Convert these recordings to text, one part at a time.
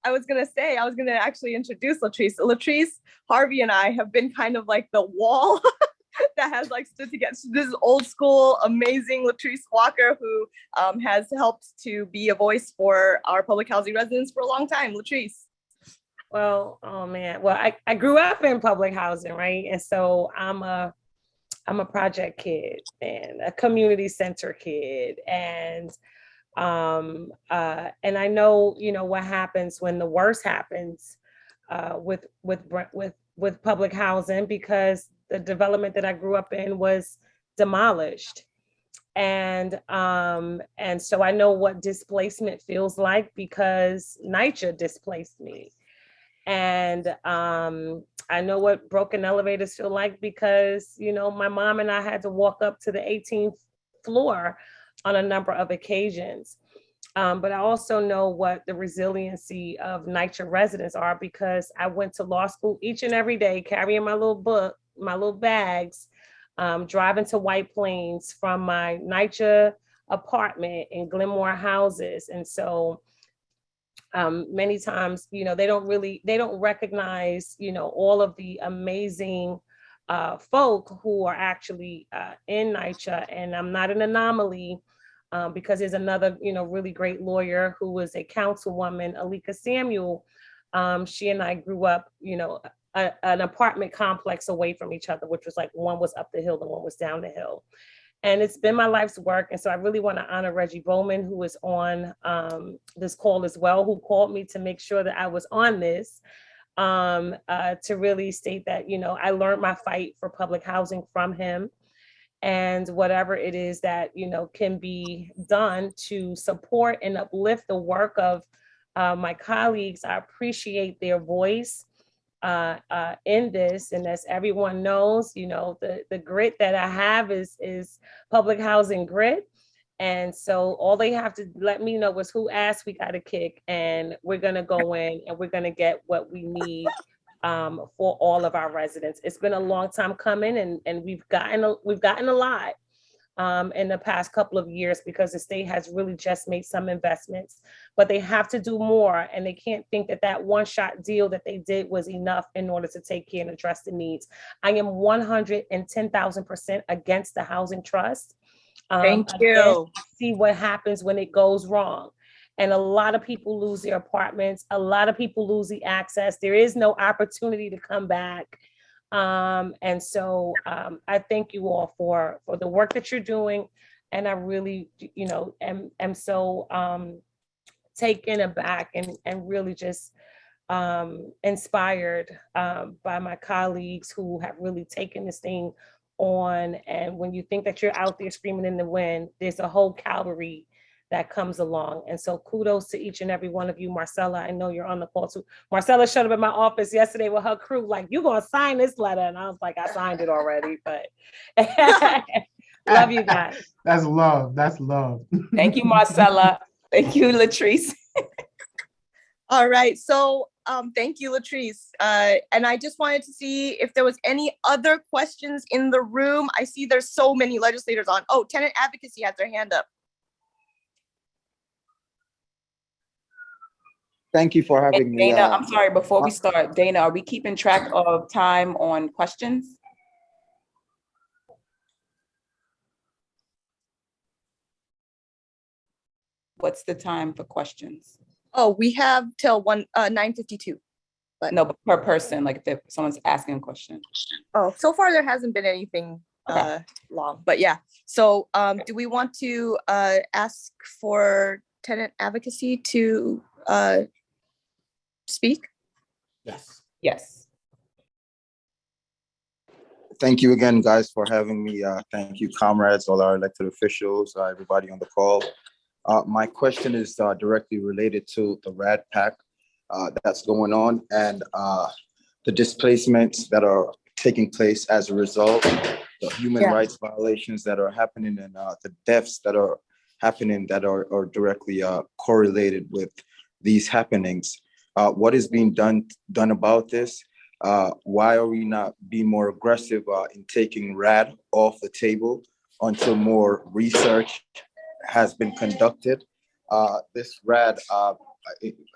I was gonna actually introduce Latrice. Latrice, Harvey, and I have been kind of like the wall that has like stood together. So this is old school, amazing Latrice Walker, who has helped to be a voice for our public housing residents for a long time. Latrice. Well, oh man. Well, I grew up in public housing, right? And so I'm a project kid and a community center kid. And I know, what happens when the worst happens with public housing, because the development that I grew up in was demolished. And so I know what displacement feels like, because NYCHA displaced me. And I know what broken elevators feel like, because, my mom and I had to walk up to the 18th floor on a number of occasions. But I also know what the resiliency of NYCHA residents are, because I went to law school each and every day, carrying my little book, my little bags, driving to White Plains from my NYCHA apartment in Glenmore Houses. And so many times, they don't recognize, all of the amazing folk who are actually in NYCHA. And I'm not an anomaly, because there's another, really great lawyer who was a councilwoman, Alika Samuel. She and I grew up, an apartment complex away from each other, which was like one was up the hill and one was down the hill. And it's been my life's work. And so I really want to honor Reggie Bowman, who is on this call as well, who called me to make sure that I was on this, to really state that, I learned my fight for public housing from him. And whatever it is that, can be done to support and uplift the work of my colleagues, I appreciate their voice in this. And as everyone knows, the grit that I have is public housing grit. And so all they have to let me know is who asked, we got a kick, and we're going to go in and we're going to get what we need for all of our residents. It's been a long time coming, and we've gotten a lot in the past couple of years, because the state has really just made some investments, but they have to do more. And they can't think that one-shot deal that they did was enough in order to take care and address the needs. I am 110,000% against the housing trust. Thank you. See what happens when it goes wrong. And a lot of people lose their apartments. A lot of people lose the access. There is no opportunity to come back. And so I thank you all for the work that you're doing. And I really, am so taken aback and really just inspired by my colleagues who have really taken this thing on. And when you think that you're out there screaming in the wind, there's a whole cavalry that comes along. And so kudos to each and every one of you. Marcella, I know you're on the call too. Marcella showed up in my office yesterday with her crew, like, you gonna sign this letter? And I was like, I signed it already, but love you guys. That's love. That's love. Thank you, Marcella. Thank you, Latrice. All right. So thank you, Latrice. And I just wanted to see if there was any other questions in the room. I see there's so many legislators on. Oh, tenant advocacy has their hand up. Thank you for having me. Dana, I'm sorry, before we start, Dana, are we keeping track of time on questions? What's the time for questions? Oh, we have till 9:52. But no, but per person, like if someone's asking a question. Oh, so far there hasn't been anything long, but yeah. So do we want to ask for tenant advocacy to speak? Yes. Yes. Thank you again, guys, for having me. Thank you, comrades, all our elected officials, everybody on the call. My question is directly related to the RAD Pack that's going on, and the displacements that are taking place as a result, the human rights violations that are happening, and the deaths that are happening that are directly correlated with these happenings. What is being done about this? Why are we not being more aggressive in taking RAD off the table until more research has been conducted? This RAD,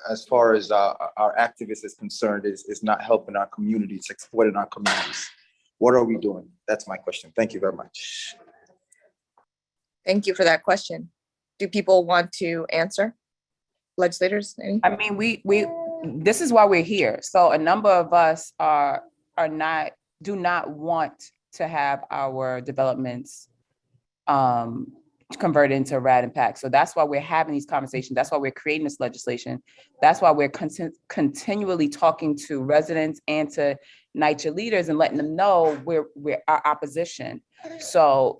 as far as our activists is concerned, is not helping our communities, exploiting our communities. What are we doing? That's my question. Thank you very much. Thank you for that question. Do people want to answer? Legislators, any? I mean, this is why we're here. So a number of us do not want to have our developments converted into RAD and PAC. So that's why we're having these conversations. That's why we're creating this legislation. That's why we're continually talking to residents and to NYCHA leaders and letting them know we're our opposition. So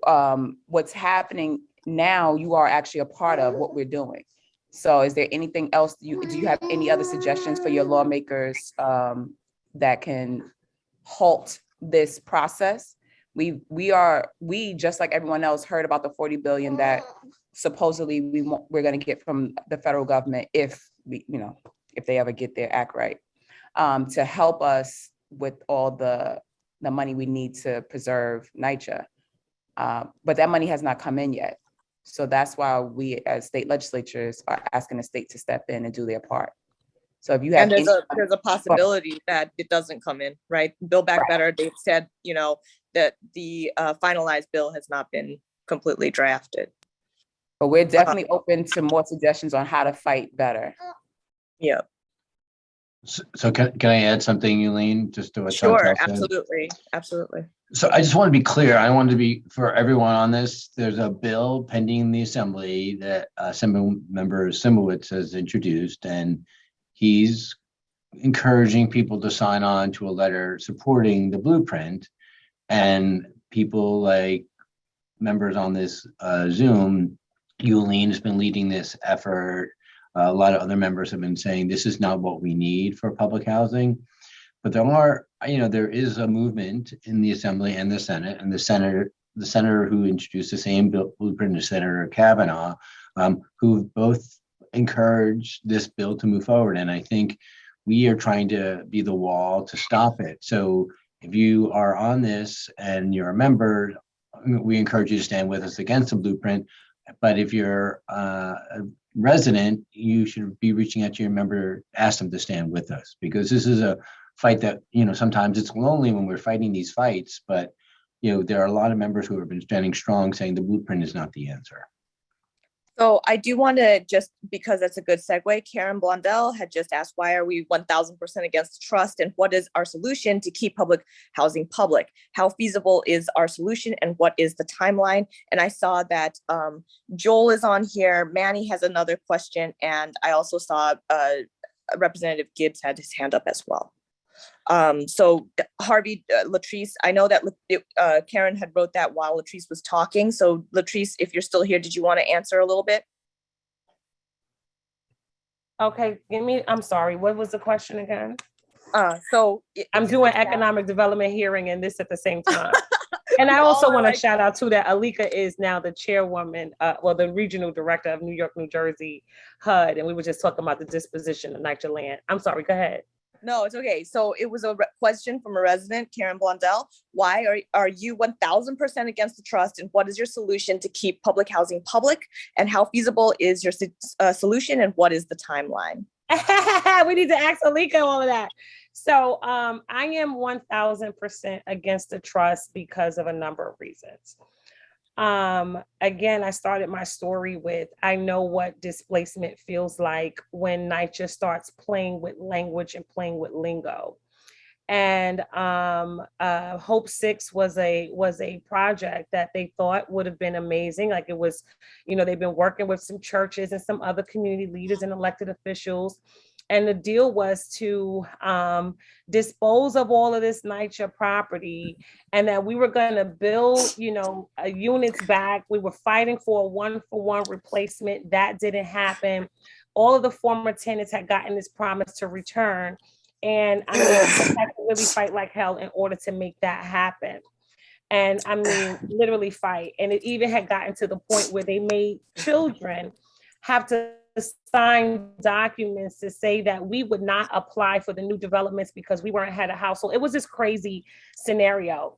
what's happening now, you are actually a part of what we're doing. So is there anything else? Do you have any other suggestions for your lawmakers that can halt this process? We just like everyone else heard about the 40 billion that supposedly we're going to get from the federal government if they ever get their act right, to help us with all the money we need to preserve NYCHA. But that money has not come in yet. So that's why we as state legislatures are asking the state to step in and do their part. So if you have, and there's a possibility that it doesn't come in, right? Build Back Better, they've said, that the finalized bill has not been completely drafted. But we're definitely open to more suggestions on how to fight better. Yeah. So can I add something, Eileen, just to what Sure, Chantal said? absolutely. So I just want to be clear. I want to be for everyone on this. There's a bill pending in the assembly that Member Simowitz has introduced, and he's encouraging people to sign on to a letter supporting the blueprint. And people like members on this Zoom, Eileen has been leading this effort. A lot of other members have been saying this is not what we need for public housing. But there is a movement in the Assembly and the Senate, and the senator who introduced the same blueprint is Senator Kavanaugh, who both encouraged this bill to move forward. And I think we are trying to be the wall to stop it. So if you are on this and you're a member, we encourage you to stand with us against the blueprint. But if you're a resident, you should be reaching out to your member, ask them to stand with us, because this is a fight that, sometimes it's lonely when we're fighting these fights, but, there are a lot of members who have been standing strong saying the blueprint is not the answer. So I do want to because that's a good segue, Karen Blondell had just asked, why are we 1000% against the trust? And what is our solution to keep public housing public? How feasible is our solution and what is the timeline? And I saw that Joel is on here. Manny has another question. And I also saw Representative Gibbs had his hand up as well. So Harvey, Latrice, I know that Karen had wrote that while Latrice was talking. So Latrice, if you're still here, did you want to answer a little bit? Okay, I'm sorry, what was the question again? I'm doing economic development hearing and this at the same time. And I also want to shout out too that Alika is now the chairwoman, the regional director of New York, New Jersey HUD. And we were just talking about the disposition of NYCHA land. I'm sorry, go ahead. No, it's okay. So it was a question from a resident, Karen Blondell. Why are you 1000% against the trust? And what is your solution to keep public housing public? And how feasible is your solution? And what is the timeline? We need to ask Alika all of that. So I am 1000% against the trust because of a number of reasons. Again, I started my story with, I know what displacement feels like when NYCHA starts playing with language and playing with lingo. And Hope 6 was a project that they thought would have been amazing. Like it was, they've been working with some churches and some other community leaders and elected officials. And the deal was to dispose of all of this NYCHA property, and that we were going to build, units back. We were fighting for a 1-for-1 replacement. That didn't happen. All of the former tenants had gotten this promise to return. And I had to really fight like hell in order to make that happen. And literally fight. And it even had gotten to the point where they made children have to sign documents to say that we would not apply for the new developments because we weren't had a household. It was this crazy scenario.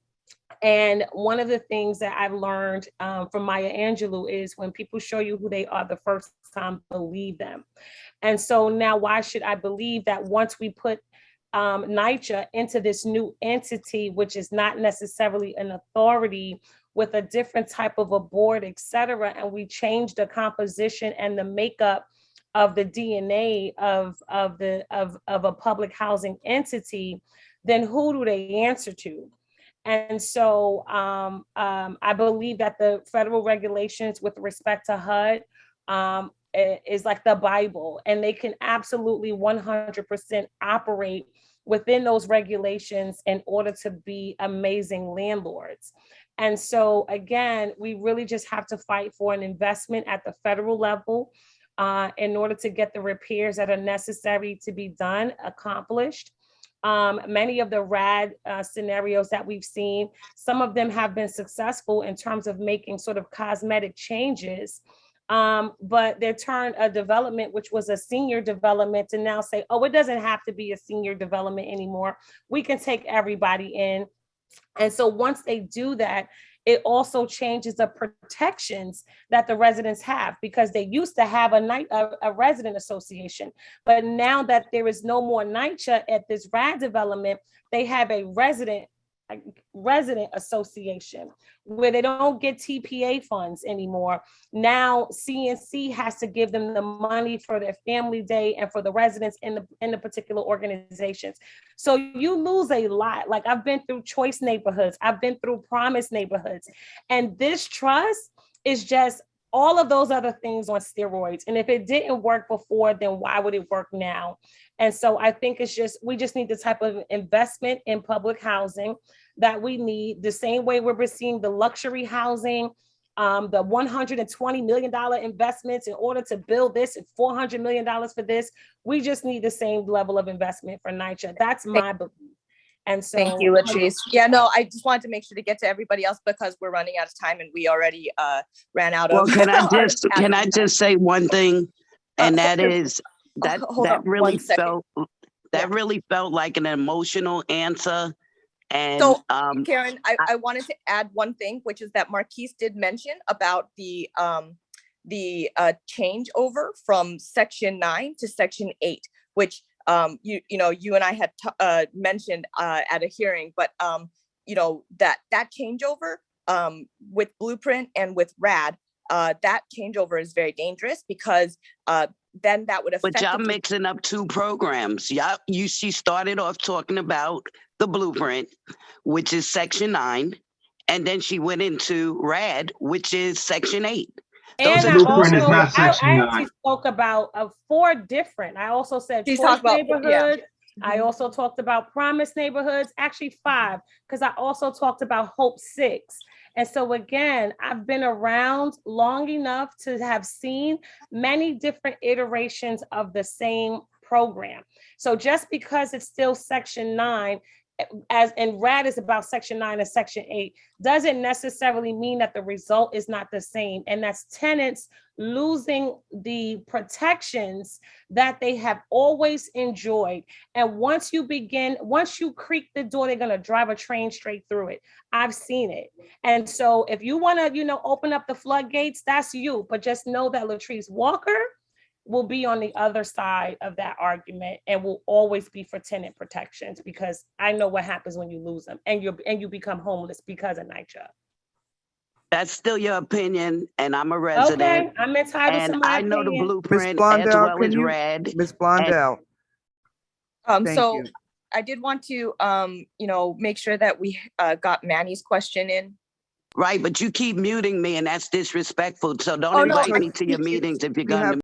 And one of the things that I've learned from Maya Angelou is when people show you who they are the first time, believe them. And so now why should I believe that once we put NYCHA into this new entity, which is not necessarily an authority with a different type of a board, et cetera, and we change the composition and the makeup of the DNA of a public housing entity, then who do they answer to? And so I believe that the federal regulations with respect to HUD is like the Bible, and they can absolutely 100% operate within those regulations in order to be amazing landlords. And so again, we really just have to fight for an investment at the federal level in order to get the repairs that are necessary to be done, accomplished. Many of the RAD scenarios that we've seen, some of them have been successful in terms of making sort of cosmetic changes, but they turned a development, which was a senior development, to now say, oh, it doesn't have to be a senior development anymore. We can take everybody in. And so once they do that, it also changes the protections that the residents have, because they used to have a resident association. But now that there is no more NYCHA at this RAD development, they have a resident association where they don't get TPA funds anymore. Now CNC has to give them the money for their family day and for the residents in the particular organizations. So you lose a lot. Like, I've been through choice neighborhoods, I've been through promise neighborhoods, and this trust is just all of those other things on steroids. And if it didn't work before, then why would it work now? And so I think we just need the type of investment in public housing that we need, the same way we're seeing the luxury housing, the $120 million investments in order to build this, and $400 million for this. We just need the same level of investment for NYCHA. That's my belief. And so thank you, Latrice. Yeah, no, I just wanted to make sure to get to everybody else because we're running out of time and we already ran out of. Well, can I just say one thing, and that is that really felt like an emotional answer. And so, Karen, I wanted to add one thing, which is that Marquise did mention about the changeover from Section 9 to Section 8, which you and I had mentioned at a hearing, but that changeover with Blueprint and with RAD, that changeover is very dangerous because then that would affect. But y'all mixing up two programs. She started off talking about the Blueprint, which is Section 9, and then she went into RAD, which is Section 8. And I actually spoke about 4 different. I also said choice neighborhood. Yeah. I also talked about promise neighborhoods, actually 5, because I also talked about Hope 6. And so again, I've been around long enough to have seen many different iterations of the same program. So just because it's still Section 9, and RAD is about Section 9 and Section 8, doesn't necessarily mean that the result is not the same. And that's tenants losing the protections that they have always enjoyed. And once you creak the door, they're going to drive a train straight through it. I've seen it. And so if you want to, open up the floodgates, that's you. But just know that Latrice Walker will be on the other side of that argument and will always be for tenant protections, because I know what happens when you lose them and you become homeless because of NYCHA. That's still your opinion, and I'm a resident. Okay, I'm entitled to my opinion. I know the Blueprint as well as RAD. Ms. Blondell. So you. I did want to, make sure that we got Manny's question in. Right, but you keep muting me, and that's disrespectful. So don't invite me to your meetings if you're going to.